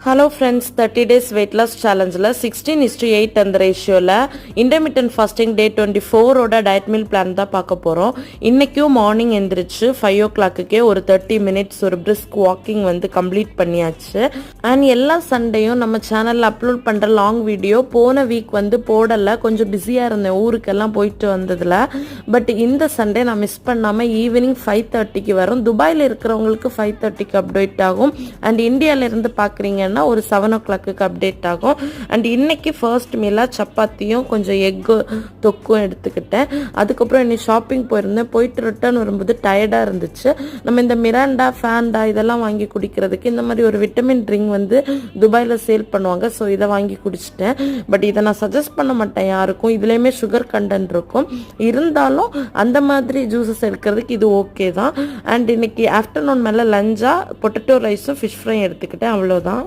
Hello friends, 30 days weight loss challenge la 16:8 அந்த ரேஷியோல intermittent fasting day 24 ஓட diet meal plan தான் பார்க்க போறோம். இன்னைக்கும் மார்னிங் எந்திரிச்சு 5 o'clockக்கே ஒரு 30 minutes ஒரு brisk walking வந்து கம்ப்ளீட் பண்ணியாச்சு. அண்ட் எல்லா சண்டேயும் நம்ம சேனல்ல அப்லோட் பண்ற லாங் வீடியோ போன வீக் வந்து போடல, கொஞ்சம் பிஸியா இருந்தேன் ஊருக்கெல்லாம் போயிட்டு வந்ததுல. பட் இந்த சண்டே நான் மிஸ் பண்ணாம ஈவினிங் 5:30க்கு வரும். துபாயில இருக்கிறவங்களுக்கு 5:30க்கு அப்டேட் ஆகும். அண்ட் இந்தியால இருந்து பாக்குறீங்க ஒரு 7 o'clock அப்டேட் ஆகும். அண்ட் இன்னைக்கு ஃபர்ஸ்ட் மீலா சப்பாத்தியும் கொஞ்சம் எக்கு தொக்கும் எடுத்துக்கிட்டேன். அதுக்கப்புறம் இன்னைக்கு ஷாப்பிங் போயிருந்தேன். போயிட்டு ரிட்டர்ன் வரும்போது டயர்டா இருந்துச்சு. நம்ம இந்த மிராண்டா ஃபேண்டா இதெல்லாம் வாங்கி குடிக்கிறதுக்கு இந்த மாதிரி ஒரு விட்டமின் ட்ரிங்க் வந்து துபாயில சேல் பண்ணுவாங்க. ஸோ இதை வாங்கி குடிச்சிட்டேன். பட் இதை நான் சஜஸ்ட் பண்ண மாட்டேன் யாருக்கும். இதுலயுமே சுகர் கண்டென்ட் இருக்கும். இருந்தாலும் அந்த மாதிரி ஜூஸஸ் எடுக்கிறதுக்கு இது ஓகே தான். அண்ட் இன்னைக்கு ஆஃப்டர்நூன் மேல லஞ்சா பொட்டேட்டோ ரைஸும் ஃபிஷ் ஃப்ரை எடுத்துக்கிட்டேன். அவ்வளோதான்.